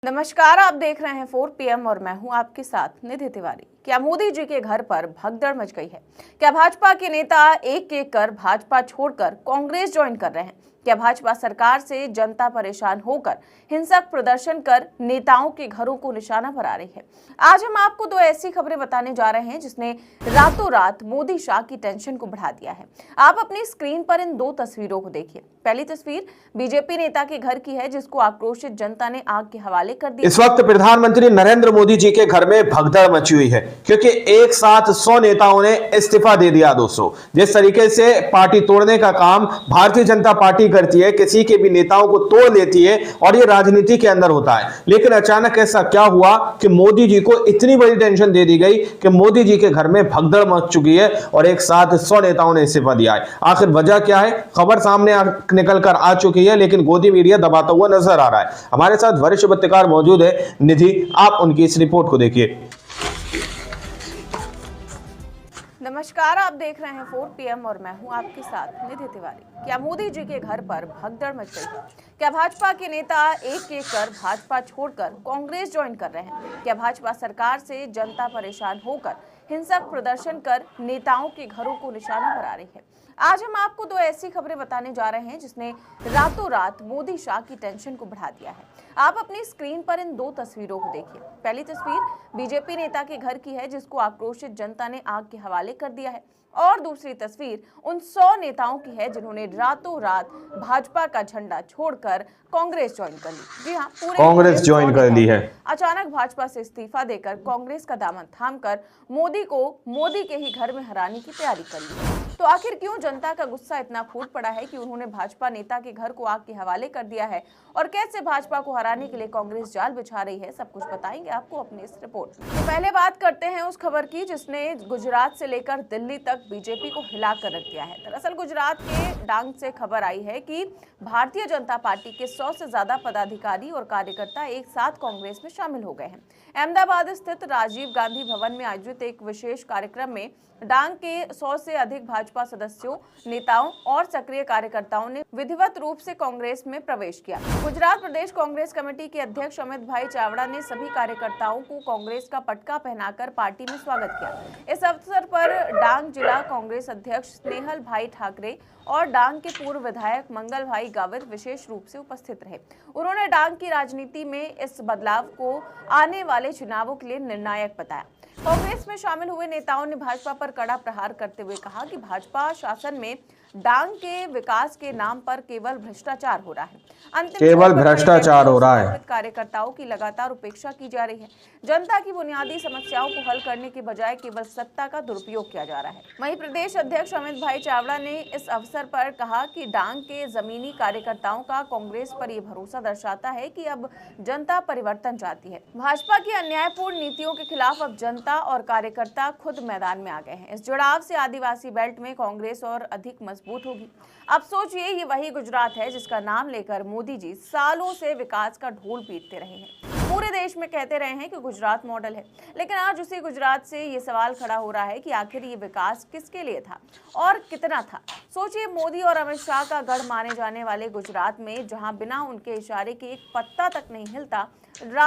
नमस्कार, आप देख रहे हैं 4 PM और मैं हूं आपके साथ निधि तिवारी। क्या मोदी जी के घर पर भगदड़ मच गई है? क्या भाजपा के नेता एक एक कर भाजपा छोड़कर कांग्रेस ज्वाइन कर रहे हैं? क्या भाजपा सरकार से जनता परेशान होकर हिंसक प्रदर्शन कर नेताओं के घरों को निशाना बना रही है? आज हम आपको दो ऐसी खबरें बताने जा रहे हैं जिसने रातों रात मोदी शाह की टेंशन को बढ़ा दिया है। आप अपनी स्क्रीन पर इन दो तस्वीरों को देखिए। पहली तस्वीर बीजेपी नेता के घर की है जिसको आक्रोशित जनता ने आग के हवाले कर दिया। इस वक्त प्रधानमंत्री नरेंद्र मोदी जी के घर में भगदड़ मची हुई है क्योंकि एक साथ 100 नेताओं ने इस्तीफा दे दिया। दोस्तों, जिस तरीके से पार्टी तोड़ने का काम भारतीय जनता पार्टी करती है, किसी के भी नेताओं को तोड़ लेती है और ये राजनीति के अंदर होता है। लेकिन अचानक ऐसा क्या हुआ कि मोदी जी को इतनी बड़ी टेंशन दे दी गई कि मोदी जी के घर में भगदड़ मच चुकी है और एक साथ 100 नेताओं ने इस्तीफा दिया है। आखिर वजह क्या है? खबर सामने निकल कर आ चुकी है, लेकिन गोदी मीडिया दबाता हुआ नजर आ रहा है। हमारे साथ वरिष्ठ पत्रकार मौजूद है निधि, आप उनकी इस रिपोर्ट को देखिए। नमस्कार, आप देख रहे हैं 4 PM और मैं हूं आपके साथ निधि तिवारी। क्या मोदी जी के घर पर भगदड़ मच गई है? क्या भाजपा के नेता एक एक कर भाजपा छोड़कर कांग्रेस ज्वाइन कर रहे हैं? क्या भाजपा सरकार से जनता परेशान होकर हिंसक प्रदर्शन कर नेताओं के घरों को निशाना बना रही है? आज हम आपको दो ऐसी खबरें बताने जा रहे हैं जिसने रातों रात मोदी शाह की टेंशन को बढ़ा दिया है। आप अपनी स्क्रीन पर इन दो तस्वीरों को देखिए। पहली तस्वीर बीजेपी नेता के घर की है जिसको आक्रोशित जनता ने आग के हवाले कर दिया है और दूसरी तस्वीर उन 100 नेताओं की है जिन्होंने रातों रात भाजपा का झंडा छोड़कर कांग्रेस ज्वाइन कर ली। जी हाँ, पूरे कांग्रेस ज्वाइन कर ली है। अचानक भाजपा से इस्तीफा देकर कांग्रेस का दामन थामकर मोदी के ही घर में हराने की तैयारी कर ली। तो आखिर क्यों जनता का गुस्सा इतना फूट पड़ा है कि उन्होंने भाजपा नेता के घर को आग के हवाले कर दिया है और कैसे भाजपा को हराने के लिए कांग्रेस जाल बिछा रही है, सब कुछ बताएंगे आपको अपनी इस रिपोर्ट में। तो पहले बात करते हैं उस खबर की जिसने गुजरात से लेकर दिल्ली तक बीजेपी को हिला कर रख दिया है। दरअसल गुजरात के डांग से खबर आई है कि भारतीय जनता पार्टी के 100 से ज्यादा पदाधिकारी और कार्यकर्ता एक साथ कांग्रेस में शामिल हो गए हैं। अहमदाबाद स्थित राजीव गांधी भवन में आयोजित एक विशेष कार्यक्रम में डांग के 100 से अधिक भाजपा सदस्यों, नेताओं और सक्रिय कार्यकर्ताओं ने विधिवत रूप से कांग्रेस में प्रवेश किया। गुजरात प्रदेश कांग्रेस कमेटी के अध्यक्ष अमित भाई चावड़ा ने सभी कार्यकर्ताओं को कांग्रेस का पटका पहनाकर पार्टी में स्वागत किया। इस अवसर पर डांग जिला कांग्रेस अध्यक्ष स्नेहल भाई ठाकरे और डांग के पूर्व विधायक मंगल भाई गावित विशेष रूप से उपस्थित रहे। उन्होंने डांग की राजनीति में इस बदलाव को आने वाले चुनावों के लिए निर्णायक बताया। कांग्रेस में शामिल हुए नेताओं ने भाजपा पर कड़ा प्रहार करते हुए कहा कि भाजपा शासन में डांग के विकास के नाम पर केवल भ्रष्टाचार हो रहा है। केवल भ्रष्टाचार हो रहा है। कार्यकर्ताओं की लगातार उपेक्षा की जा रही है। जनता की बुनियादी समस्याओं को हल करने के बजाय केवल सत्ता का दुरुपयोग किया जा रहा है। वहीं प्रदेश अध्यक्ष अमित भाई चावड़ा ने इस अवसर पर कहा कि डांग के जमीनी कार्यकर्ताओं का कांग्रेस पर यह भरोसा दर्शाता है कि अब जनता परिवर्तन चाहती है। भाजपा की अन्यायपूर्ण नीतियों के खिलाफ अब जनता और कार्यकर्ता खुद मैदान में आ गए हैं। इस जुड़ाव से आदिवासी बेल्ट में कांग्रेस और अधिक मजबूत होगी। अब सोचिए, ये वही गुजरात है जिसका नाम लेकर मोदी जी सालों से विकास का ढोल पीटते रहे हैं। पूरे देश में कहते रहे हैं कि गुजरात मॉडल है, लेकिन आज उसी गुजरात से ये सवाल खड़ा हो रहा है कि आखिर ये विकास किसके लिए था और कितना था। सोचिए, मोदी और अमित शाह का गढ़ माने जाने वाले गुजरात में जहां बिना उनके इशारे के एक पत्ता तक नहीं हिलता,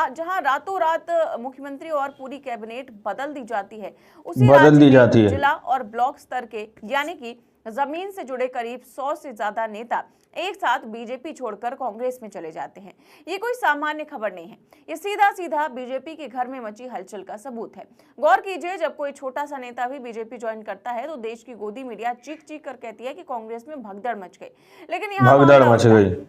जहां रातों रात मुख्यमंत्री और पूरी कैबिनेट बदल दी जाती है, उसी राज्य में जिला और ब्लॉक स्तर के यानी कि जमीन से जुड़े करीब 100 से ज्यादा नेता एक साथ बीजेपी छोड़कर कांग्रेस में चले जाते हैं। ये कोई सामान्य खबर नहीं है, ये सीधा सीधा बीजेपी के घर में मची हलचल का सबूत है। गौर कीजिए, जब कोई छोटा सा नेता भी बीजेपी ज्वाइन करता है तो देश की गोदी मीडिया चीख चीख कर कहती है कि कांग्रेस में भगदड़ मच गई। लेकिन यहाँ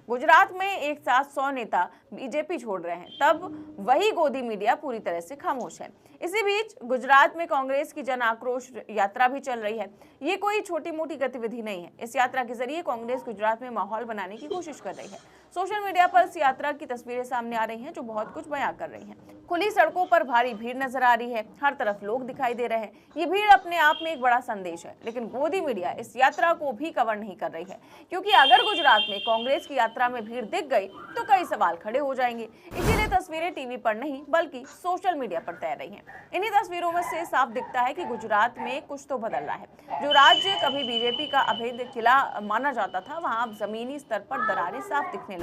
गुजरात में एक साथ 100 नेता बीजेपी छोड़ रहे हैं, तब वही गोदी मीडिया पूरी तरह से खामोश है। इसी बीच गुजरात में कांग्रेस की जन आक्रोश यात्रा भी चल रही है। ये कोई छोटी मोटी गतिविधि नहीं है। इस यात्रा के जरिए कांग्रेस गुजरात में माहौल बनाने की कोशिश कर रही है। सोशल मीडिया पर इस यात्रा की तस्वीरें सामने आ रही हैं जो बहुत कुछ बयां कर रही हैं। खुली सड़कों पर भारी भीड़ नजर आ रही है, हर तरफ लोग दिखाई दे रहे हैं। ये भीड़ अपने आप में एक बड़ा संदेश है, लेकिन गोदी मीडिया इस यात्रा को भी कवर नहीं कर रही है, क्योंकि अगर गुजरात में कांग्रेस की यात्रा में भीड़ दिख गई तो कई सवाल खड़े हो जाएंगे। इसीलिए तस्वीरें टीवी पर नहीं बल्कि सोशल मीडिया पर तैर रही हैं। इन्हीं तस्वीरों में से साफ दिखता है कि गुजरात में कुछ तो बदल रहा है। जो राज्य कभी बीजेपी का अभेद किला माना जाता था, वहां अब जमीनी स्तर पर दरारें साफ दिखने लगी।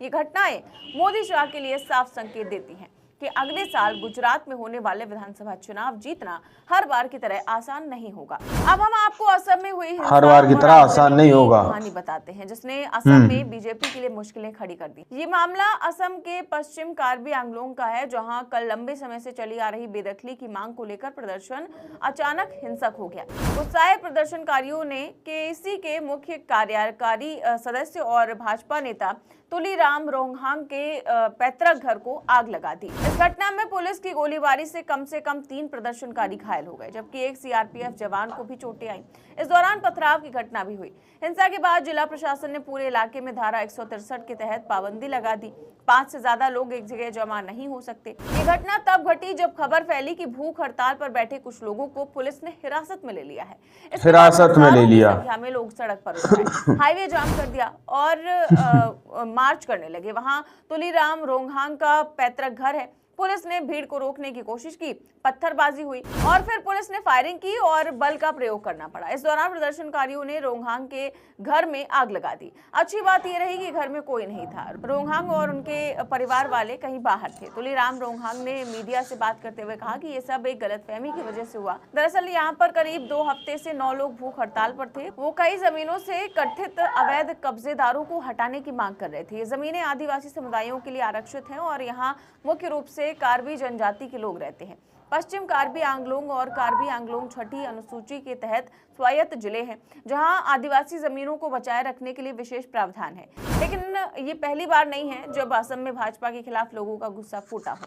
ये घटनाएं मोदी शाह के लिए साफ संकेत देती हैं कि अगले साल गुजरात में होने वाले विधानसभा चुनाव जीतना हर बार की तरह आसान नहीं होगा। अब हम आपको असम में हुई हर बार की तरह आसान नहीं होगा कहानी बताते हैं जिसने असम में बीजेपी के लिए मुश्किलें खड़ी कर दी। ये मामला असम के पश्चिम कार्बी आंगलोंग का है, जहां कल लंबे समय से चली आ रही बेदखली की मांग को लेकर प्रदर्शन अचानक हिंसक हो गया। उत्साहित प्रदर्शनकारियों ने केसी के मुख्य कार्यकारी सदस्य और भाजपा नेता तुलीराम रोंगहांग के पैतृक घर को आग लगा दी। इस घटना में पुलिस की गोलीबारी से कम 3 प्रदर्शनकारी घायल हो गए, जबकि एक सीआरपीएफ जवान को भी चोटें आईं। इस दौरान पथराव की घटना भी हुई। हिंसा के बाद जिला प्रशासन ने पूरे इलाके में धारा 163 के तहत पाबंदी लगा दी। 5 से ज्यादा लोग एक जगह जमा नहीं हो सकते। ये घटना तब घटी जब खबर फैली कि भूख हड़ताल पर बैठे कुछ लोगों को पुलिस ने हिरासत में ले लिया है। हिरासत में ले लिया, संख्या में लोग सड़क पर उतर आए, हाईवे जाम कर दिया और मार्च करने लगे। वहां तुलीराम रोंगहांग का पैतृक घर है। पुलिस ने भीड़ को रोकने की कोशिश की, पत्थरबाजी हुई और फिर पुलिस ने फायरिंग की और बल का प्रयोग करना पड़ा। इस दौरान प्रदर्शनकारियों ने रोंगहांग के घर में आग लगा दी। अच्छी बात यह रही कि घर में कोई नहीं था। रोंगहांग और उनके परिवार वाले कहीं बाहर थे। तुलीराम रोंगहांग ने मीडिया से बात करते हुए कहा कि ये सब एक गलतफहमी की वजह से हुआ। दरअसल यहाँ पर करीब 2 हफ्ते से 9 लोग भूख हड़ताल पर थे। वो कई जमीनों से कथित अवैध कब्जेदारों को हटाने की मांग कर रहे थे। ये जमीनें आदिवासी समुदायों के लिए आरक्षित हैं और यहाँ मुख्य रूप से कार्बी जनजाति के लोग रहते हैं। पश्चिम कार्बी आंगलोंग और कार्बी आंगलोंग छठी अनुसूची के तहत स्वायत्त जिले हैं, जहां आदिवासी जमीनों को बचाए रखने के लिए विशेष प्रावधान है। लेकिन ये पहली बार नहीं है जब असम में भाजपा के खिलाफ लोगों का गुस्सा फूटा हो।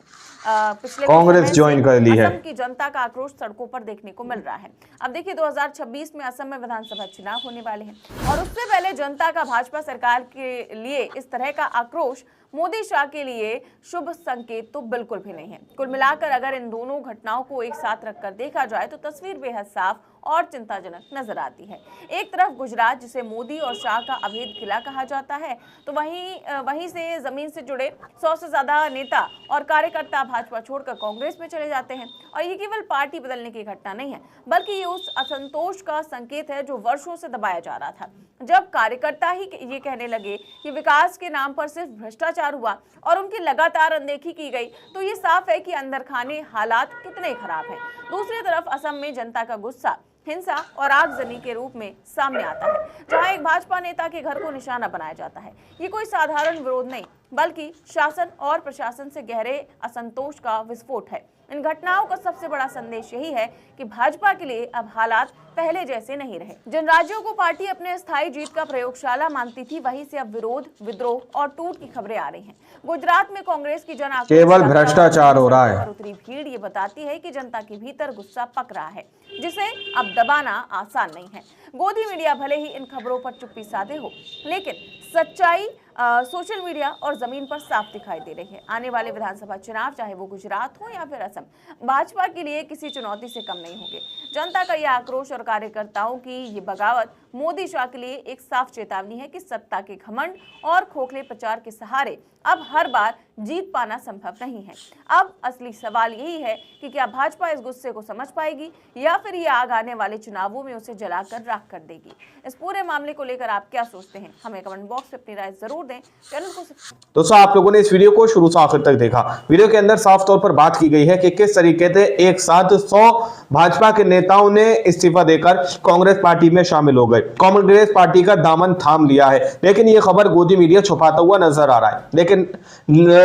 पिछले कांग्रेस ज्वाइन कर ली है। असम की जनता का आक्रोश सड़कों पर देखने को मिल रहा है। अब देखिए 2026 में असम में विधानसभा चुनाव होने वाले हैं और उससे पहले जनता का भाजपा सरकार के लिए इस तरह का आक्रोश मोदी शाह के लिए शुभ संकेत तो बिल्कुल भी नहीं है। कुल मिलाकर अगर इन दोनों घटनाओं को एक साथ रखकर देखा जाए तो तस्वीर बेहद साफ और चिंताजनक नजर आती है। एक तरफ गुजरात, जिसे मोदी और शाह का अभेद किला कहा जाता है, तो वहीं से जमीन से जुड़े 100 से ज्यादा नेता और कार्यकर्ता भाजपा छोड़कर कांग्रेस में चले जाते हैं। और ये केवल पार्टी बदलने की घटना नहीं है, बल्कि ये उस असंतोष का संकेत है जो वर्षों से दबाया जा रहा था। जब कार्यकर्ता ही ये कहने लगे कि विकास के नाम पर सिर्फ भ्रष्टाचार हुआ और उनकी लगातार अनदेखी की गई, तो ये साफ है कि अंदर खाने हालात कितने खराब हैं। दूसरी तरफ असम में जनता का गुस्सा हिंसा और आगजनी के रूप में सामने आता है, जहां एक भाजपा नेता के घर को निशाना बनाया जाता है। ये कोई साधारण विरोध नहीं, बल्कि शासन और प्रशासन से गहरे असंतोष का विस्फोट है। इन घटनाओं का सबसे बड़ा संदेश यही है कि भाजपा के लिए अब हालात पहले जैसे नहीं रहे। जिन राज्यों को पार्टी अपने स्थायी जीत का प्रयोगशाला मानती थी, वहीं से अब विरोध, विद्रोह और टूट की खबरें आ रही हैं। गुजरात में कांग्रेस की जन आक्रोश केवल भ्रष्टाचार हो रहा है। उतरी भीड़ ये बताती है कि जनता के भीतर गुस्सा पक रहा है, जिसे अब दबाना आसान नहीं है। गोदी मीडिया भले ही इन खबरों पर चुप्पी साधे हो, लेकिन सच्चाई सोशल मीडिया और जमीन पर साफ दिखाई दे रही है। आने वाले विधानसभा चुनाव, चाहे वो गुजरात हो या फिर असम, भाजपा के लिए किसी चुनौती से कम नहीं होंगे। जनता का यह आक्रोश और कार्यकर्ताओं की ये बगावत मोदी शाह के लिए एक साफ चेतावनी है कि सत्ता के घमंड और खोखले प्रचार के सहारे अब हर बार जीत पाना संभव नहीं है। अब असली सवाल यही है कि क्या भाजपा इस गुस्से को समझ पाएगी या फिर ये आने वाले चुनावों में उसे जलाकर राख कर देगी। इस पूरे मामले को लेकर आप क्या सोचते हैं, हमें कमेंट बॉक्स में अपनी राय जरूर दें। चैनल को दोस्तों, आप लोगों ने इस वीडियो को शुरू से आखिर तक देखा। वीडियो के अंदर साफ तौर पर बात की गई है कि किस तरीके से एक साथ 100 भाजपा के नेताओं ने इस्तीफा देकर कांग्रेस पार्टी में शामिल हो गए, कांग्रेस पार्टी का दामन थाम लिया है। लेकिन यह खबर गोदी मीडिया छुपाता हुआ नजर आ रहा है। लेकिन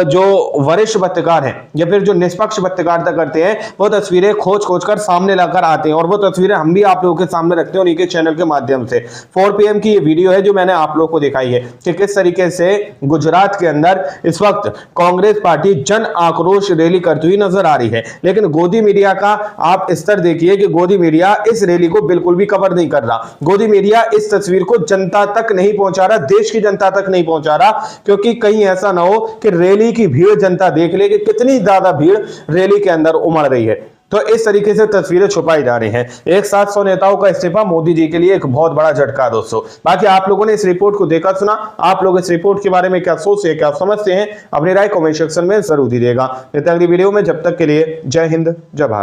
जो वरिष्ठ पत्रकार हैं या फिर जो निष्पक्ष पत्रकारिता करते हैं, वो तस्वीरें खोज कर सामने लाकर आते हैं और वो तस्वीरें हम भी आप लोगों के सामने रखते हैं उन्हीं के चैनल के माध्यम से। 4 PM की ये वीडियो है जो मैंने आप लोगों को दिखाई है कि किस तरीके से गुजरात के अंदर इस वक्त कांग्रेस पार्टी जन आक्रोश रैली करती हुई नजर आ रही है। लेकिन गोदी मीडिया का आप स्तर देखिए कि गोदी मीडिया इस रैली को बिल्कुल भी कवर नहीं कर रहा। गोदी मीडिया इस तस्वीर को जनता तक नहीं पहुंचा रहा, देश की जनता तक नहीं पहुंचा रहा, क्योंकि कहीं ऐसा ना हो कि रैली की भीड़ जनता देख ले कि कितनी ज्यादा भीड़ रैली के अंदर उमड़ रही है। तो इस तरीके से तस्वीरें छुपाई जा रही हैं। एक साथ 100 नेताओं का इस्तीफा मोदी जी के लिए एक बहुत बड़ा झटका दोस्तों। बाकी आप लोगों ने इस रिपोर्ट को देखा सुना, आप लोग इस रिपोर्ट के बारे में क्या सोचते हैं, क्या समझते हैं, अपनी राय कमेंट सेक्शन में जरूर दीजिएगा। अगली वीडियो में, जब तक के लिए जय हिंद, जय भारत।